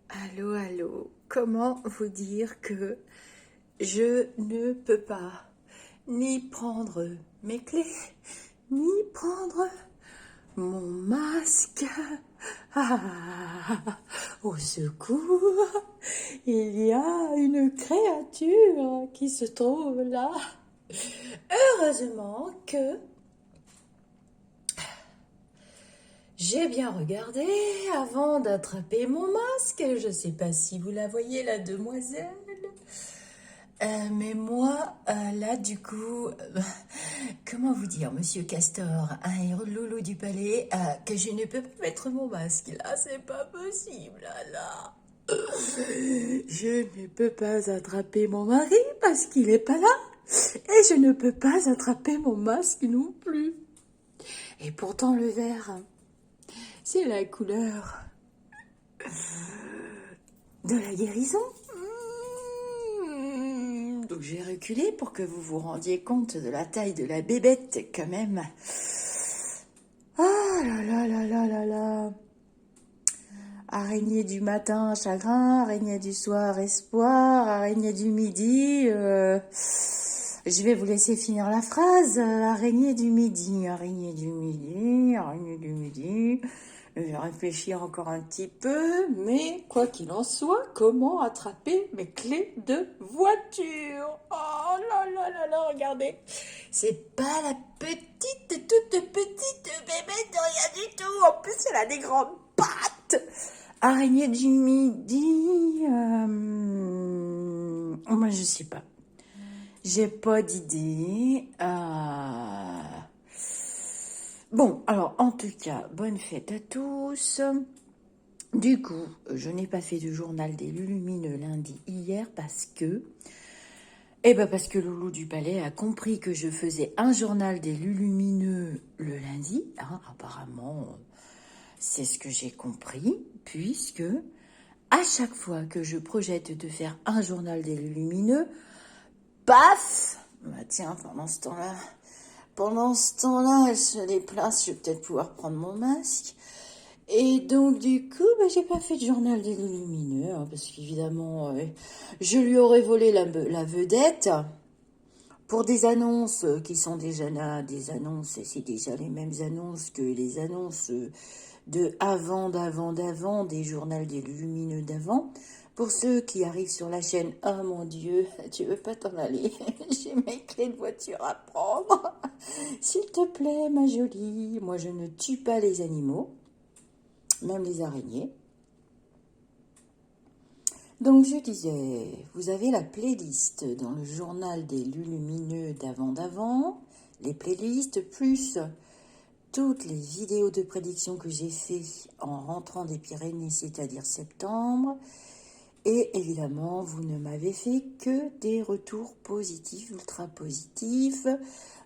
Allô, allô, comment vous dire que je ne peux pas ni prendre mes clés, ni prendre mon masque. Ah, au secours, il y a une créature qui se trouve là. Heureusement que j'ai bien regardé avant d'attraper mon masque. Je ne sais pas si vous la voyez, la demoiselle. Mais moi, là, du coup, comment vous dire, Monsieur Castor, un loulou du palais, que je ne peux pas mettre mon masque, là, c'est pas possible, là. Je ne peux pas attraper mon mari parce qu'il est pas là, et je ne peux pas attraper mon masque non plus. Et pourtant, le vert, c'est la couleur de la guérison. Donc j'ai reculé pour que vous vous rendiez compte de la taille de la bébête quand même. Ah là là là là là là. Araignée du matin, chagrin. Araignée du soir, espoir. Araignée du midi. Je vais vous laisser finir la phrase. Araignée du midi, araignée du midi, araignée du midi. Je vais réfléchir encore un petit peu, mais quoi qu'il en soit, comment attraper mes clés de voiture? Oh là là là là, regardez. C'est pas la petite, toute petite bébête de rien du tout. En plus, elle a des grandes pattes. Araignée du midi. Moi, je sais pas. J'ai pas d'idée. Bon, alors en tout cas, bonne fête à tous. Du coup, je n'ai pas fait de journal des Lulumineux lundi hier parce que Loulou du Palais a compris que je faisais un journal des Lulumineux le lundi. Hein, apparemment, c'est ce que j'ai compris, puisque à chaque fois que je projette de faire un journal des Lulumineux, paf! Bah tiens, pendant ce temps-là, elle se déplace, je vais peut-être pouvoir prendre mon masque. Et donc du coup, j'ai pas fait de journal des Lumineux, hein, parce qu'évidemment, je lui aurais volé la vedette pour des annonces qui sont déjà là, des annonces, et c'est déjà les mêmes annonces que les annonces de d'avant, des journaux des Lumineux d'avant. Pour ceux qui arrivent sur la chaîne, oh mon Dieu, tu veux pas t'en aller? J'ai mes clés de voiture à prendre. S'il te plaît, ma jolie, moi je ne tue pas les animaux, même les araignées. Donc je disais, vous avez la playlist dans le journal des Lulumineux d'avant, les playlists plus toutes les vidéos de prédiction que j'ai fait en rentrant des Pyrénées, c'est-à-dire septembre. Et évidemment, vous ne m'avez fait que des retours positifs, ultra positifs.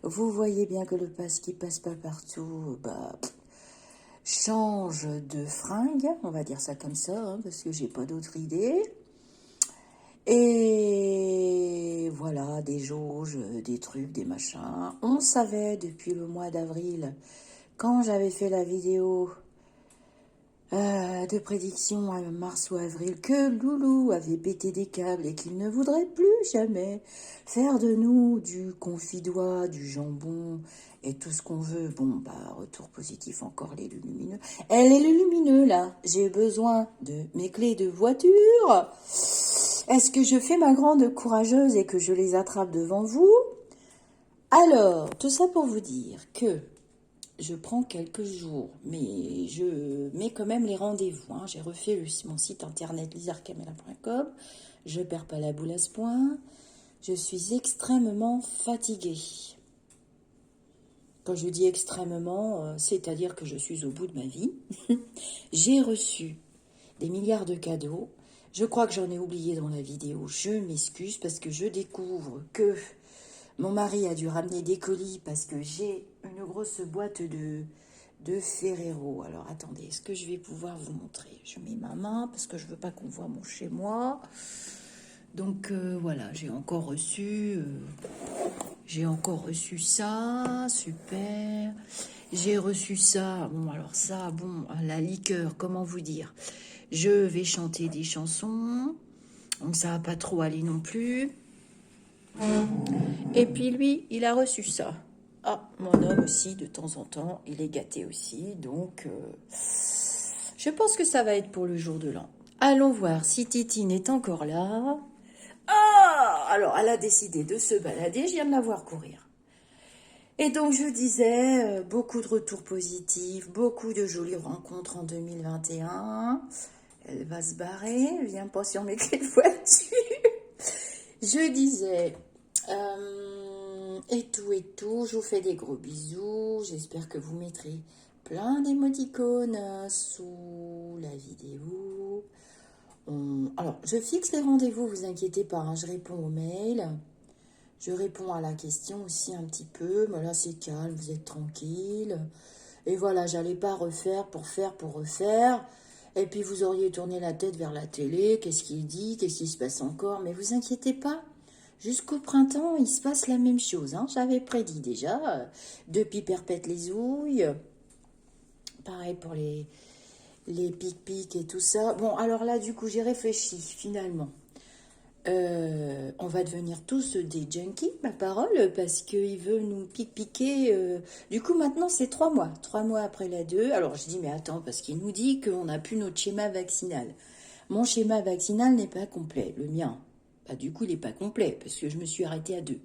Vous voyez bien que le pass qui passe pas partout, change de fringue, on va dire ça comme ça, hein, parce que j'ai pas d'autre idée. Et voilà, des jauges, des trucs, des machins. On savait depuis le mois d'avril, quand j'avais fait la vidéo de prédiction à mars ou avril, que Loulou avait pété des câbles et qu'il ne voudrait plus jamais faire de nous du confidois, du jambon et tout ce qu'on veut. Bon, retour positif encore, les Lumineux. Elle est les Lumineux, là. J'ai besoin de mes clés de voiture. Est-ce que je fais ma grande courageuse et que je les attrape devant vous? Alors, tout ça pour vous dire que je prends quelques jours, mais je mets quand même les rendez-vous. Hein. J'ai refait mon site internet lisarcamela.com. Je perds pas la boule à ce point. Je suis extrêmement fatiguée. Quand je dis extrêmement, c'est-à-dire que je suis au bout de ma vie. J'ai reçu des milliards de cadeaux. Je crois que j'en ai oublié dans la vidéo. Je m'excuse parce que je découvre que mon mari a dû ramener des colis parce que j'ai une grosse boîte de Ferrero. Alors attendez, est-ce que je vais pouvoir vous montrer? Je mets ma main parce que je veux pas qu'on voit mon chez moi. Donc voilà, j'ai encore reçu ça, super. J'ai reçu ça, bon alors ça, bon, la liqueur, comment vous dire? Je vais chanter des chansons. Donc ça va pas trop aller non plus. Et puis lui, il a reçu ça. Ah, mon homme aussi, de temps en temps, il est gâté aussi. Donc, je pense que ça va être pour le jour de l'an. Allons voir si Titine est encore là. Ah, alors, elle a décidé de se balader. Je viens de la voir courir. Et donc, je disais, beaucoup de retours positifs, beaucoup de jolies rencontres en 2021. Elle va se barrer, elle vient pas sur mes clés de voiture. Je disais, et tout, je vous fais des gros bisous. J'espère que vous mettrez plein d'émoticônes sous la vidéo. Alors, je fixe les rendez-vous, vous inquiétez pas, hein, je réponds aux mails. Je réponds à la question aussi un petit peu, mais là c'est calme, vous êtes tranquille. Et voilà, j'allais pas refaire pour refaire. Et puis vous auriez tourné la tête vers la télé, qu'est-ce qu'il dit, qu'est-ce qui se passe encore, mais vous inquiétez pas. Jusqu'au printemps, il se passe la même chose, hein. J'avais prédit déjà, depuis Perpète les ouilles. Pareil pour les pic-pic et tout ça. Bon, alors là, du coup, j'ai réfléchi, finalement. On va devenir tous des junkies, ma parole, parce qu'il veut nous piquer. Du coup, maintenant, c'est 3 mois. 3 mois après la 2. Alors, je dis, mais attends, parce qu'il nous dit qu'on n'a plus notre schéma vaccinal. Mon schéma vaccinal n'est pas complet, le mien. Bah, du coup, il n'est pas complet, parce que je me suis arrêtée à 2.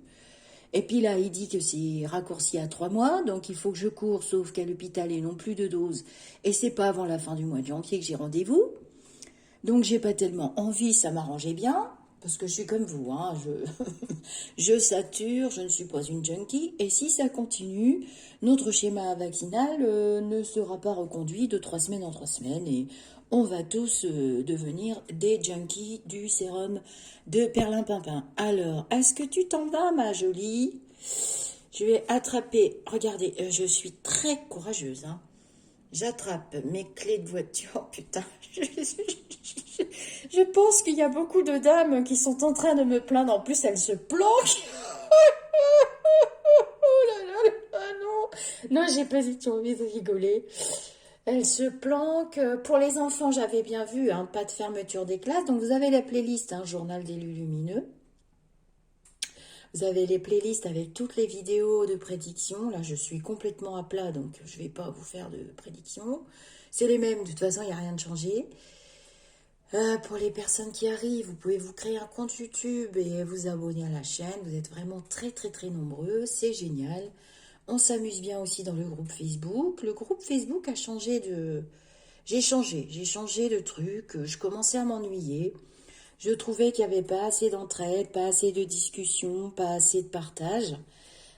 Et puis là, il dit que c'est raccourci à 3 mois, donc il faut que je cours, sauf qu'à l'hôpital, ils n'ont plus de doses. Et c'est pas avant la fin du mois de janvier que j'ai rendez-vous. Donc, j'ai pas tellement envie, ça m'arrangeait bien. Parce que je suis comme vous, hein, je sature, je ne suis pas une junkie. Et si ça continue, notre schéma vaccinal ne sera pas reconduit de 3 semaines en 3 semaines. Et on va tous devenir des junkies du sérum de perlimpinpin. Alors, est-ce que tu t'en vas, ma jolie? Je vais attraper, regardez, je suis très courageuse, hein. J'attrape mes clés de voiture. Oh, putain, je pense qu'il y a beaucoup de dames qui sont en train de me plaindre. En plus, elles se planquent. Oh là là là, non. Non, j'ai pas du tout envie de rigoler. Elles se planquent. Pour les enfants, j'avais bien vu, hein, pas de fermeture des classes. Donc, vous avez la playlist, hein, Journal des Lumineux. Vous avez les playlists avec toutes les vidéos de prédictions. Là, je suis complètement à plat, donc je ne vais pas vous faire de prédictions. C'est les mêmes, de toute façon, il n'y a rien de changé. Pour les personnes qui arrivent, vous pouvez vous créer un compte YouTube et vous abonner à la chaîne. Vous êtes vraiment très, très, très nombreux. C'est génial. On s'amuse bien aussi dans le groupe Facebook. Le groupe Facebook a changé de... J'ai changé de truc. Je commençais à m'ennuyer. Je trouvais qu'il n'y avait pas assez d'entraide, pas assez de discussion, pas assez de partage.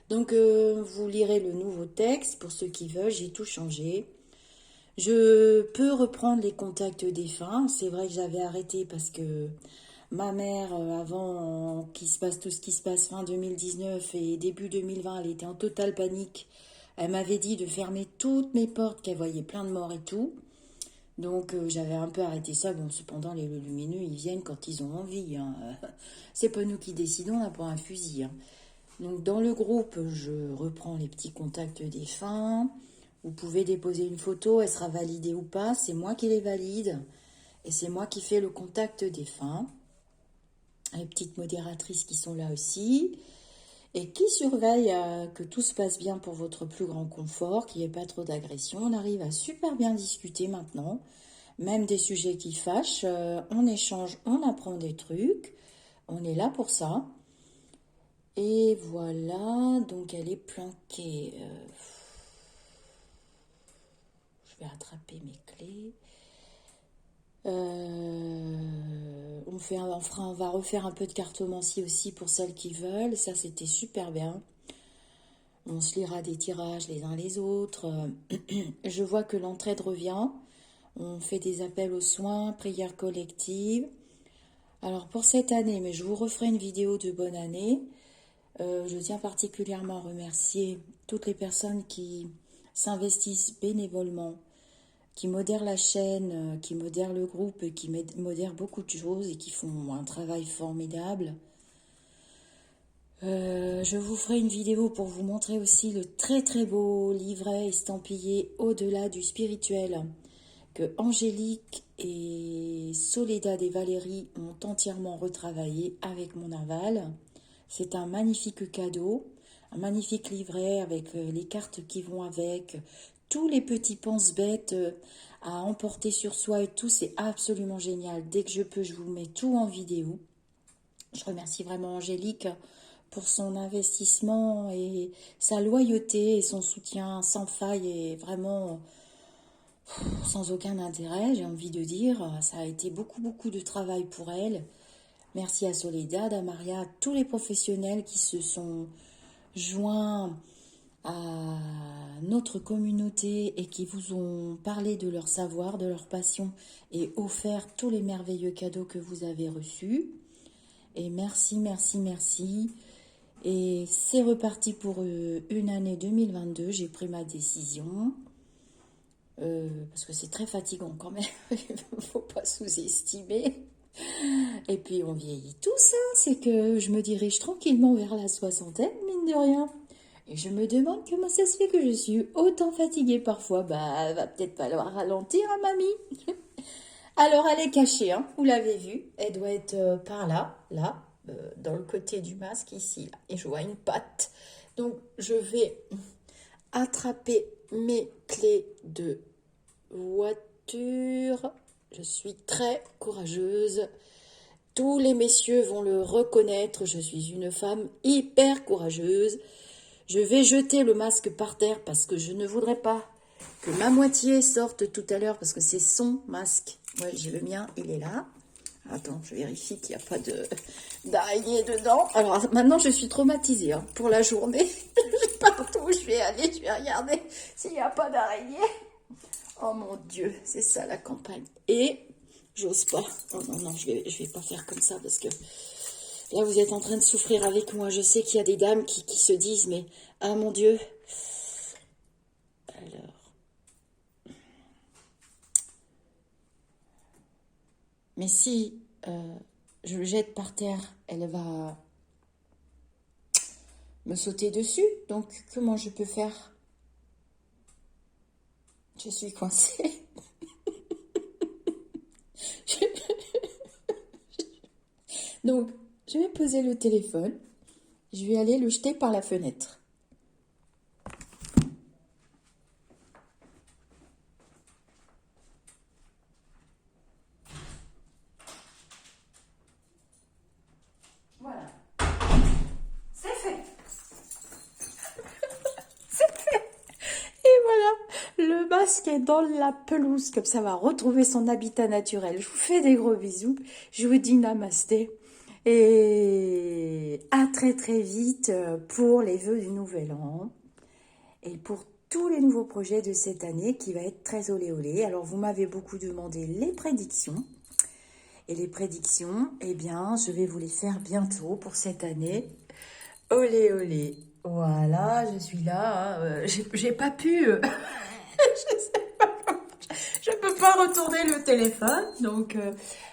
Donc, vous lirez le nouveau texte. Pour ceux qui veulent, j'ai tout changé. Je peux reprendre les contacts défunts. C'est vrai que j'avais arrêté parce que ma mère, avant qu'il se passe tout ce qui se passe fin 2019 et début 2020, elle était en totale panique. Elle m'avait dit de fermer toutes mes portes, qu'elle voyait plein de morts et tout. Donc j'avais un peu arrêté ça. Bon, cependant, les lumineux, ils viennent quand ils ont envie, hein. C'est pas nous qui décidons, on n'a pas un fusil, hein. Donc dans le groupe, je reprends les petits contacts défunts. Vous pouvez déposer une photo, elle sera validée ou pas. C'est moi qui les valide. Et c'est moi qui fais le contact défunt. Les petites modératrices qui sont là aussi. Et qui surveillent que tout se passe bien pour votre plus grand confort, qu'il n'y ait pas trop d'agression. On arrive à super bien discuter maintenant, même des sujets qui fâchent. On échange, on apprend des trucs. On est là pour ça. Et voilà, donc elle est planquée. Je vais attraper mes clés. On va refaire un peu de cartomancie aussi pour celles qui veulent. Ça, c'était super bien. On se lira des tirages les uns les autres. Je vois que l'entraide revient. On fait des appels aux soins, prières collectives. Alors pour cette année, mais je vous referai une vidéo de bonne année. Je tiens particulièrement à remercier toutes les personnes qui s'investissent bénévolement, qui modèrent la chaîne, qui modèrent le groupe, qui modèrent beaucoup de choses et qui font un travail formidable. Je vous ferai une vidéo pour vous montrer aussi le très très beau livret estampillé Au-delà du spirituel que Angélique Et Soledad et Valérie ont entièrement retravaillé avec mon aval. C'est un magnifique cadeau, un magnifique livret avec les cartes qui vont avec, tous les petits pense-bêtes à emporter sur soi et tout. C'est absolument génial. Dès que je peux, je vous mets tout en vidéo. Je remercie vraiment Angélique pour son investissement et sa loyauté et son soutien sans faille et vraiment sans aucun intérêt, j'ai envie de dire. Ça a été beaucoup de travail pour elle. Merci à Soledad, à Maria, à tous les professionnels qui se sont joints à notre communauté et qui vous ont parlé de leur savoir, de leur passion et offert tous les merveilleux cadeaux que vous avez reçus. Et merci. Et c'est reparti pour une année 2022. J'ai pris ma décision. Parce que c'est très fatigant quand même. Il ne faut pas sous-estimer. Et puis on vieillit tous. Hein. C'est que je me dirige tranquillement vers la soixantaine, mine de rien. Et je me demande comment ça se fait que je suis autant fatiguée parfois. Bah, va peut-être falloir ralentir, hein, mamie. Alors, elle est cachée, hein, vous l'avez vu. Elle doit être par là, dans le côté du masque, ici. Là. Et je vois une patte. Donc, je vais attraper mes clés de voiture. Je suis très courageuse. Tous les messieurs vont le reconnaître. Je suis une femme hyper courageuse. Je vais jeter le masque par terre parce que je ne voudrais pas que ma moitié sorte tout à l'heure parce que c'est son masque. Ouais, j'ai le mien, il est là. Attends, je vérifie qu'il n'y a pas d'araignée dedans. Alors maintenant, je suis traumatisée hein, pour la journée. Partout où je vais aller, je vais regarder s'il n'y a pas d'araignée. Oh mon Dieu, c'est ça la campagne. Et j'ose pas. Oh non, je vais pas faire comme ça parce que là, vous êtes en train de souffrir avec moi. Je sais qu'il y a des dames qui se disent, mais ah mon Dieu. Alors. Mais si je le jette par terre, elle va me sauter dessus. Donc, comment je peux faire? Je suis coincée. Donc, je vais poser le téléphone. Je vais aller le jeter par la fenêtre. Voilà. C'est fait. C'est fait. Et voilà, le masque est dans la pelouse. Comme ça va retrouver son habitat naturel. Je vous fais des gros bisous. Je vous dis namasté. Et à très vite pour les vœux du nouvel an. Et pour tous les nouveaux projets de cette année qui va être très olé olé. Alors vous m'avez beaucoup demandé les prédictions. Et les prédictions, eh bien, je vais vous les faire bientôt pour cette année. Olé olé. Voilà, je suis là. Hein. J'ai pas pu... je peux pas retourner le téléphone. Donc,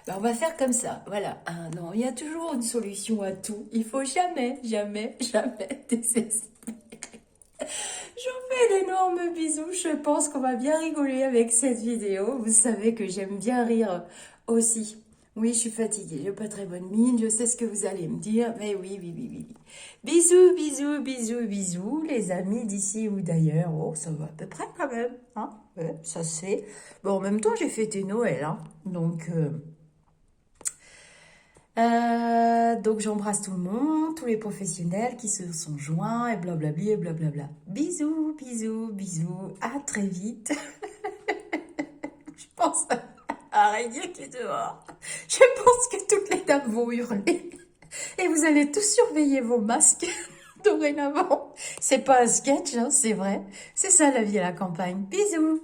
on va faire comme ça. Voilà. Ah, non, il y a toujours une solution à tout. Il faut jamais désespérer. Je vous fais d'énormes bisous. Je pense qu'on va bien rigoler avec cette vidéo. Vous savez que j'aime bien rire aussi. Oui, je suis fatiguée. J'ai pas très bonne mine. Je sais ce que vous allez me dire. Mais oui. Bisous, les amis d'ici ou d'ailleurs. Oh, ça va à peu près quand même. Hein ouais, ça se fait. Bon, en même temps, j'ai fêté Noël. Hein donc j'embrasse tout le monde, tous les professionnels qui se sont joints et blablabli et blablabla. Bisous, à très vite. Je pense à araignée qui est dehors. Je pense que toutes les dames vont hurler. Et vous allez tous surveiller vos masques dorénavant. C'est pas un sketch, hein, c'est vrai. C'est ça la vie à la campagne. Bisous.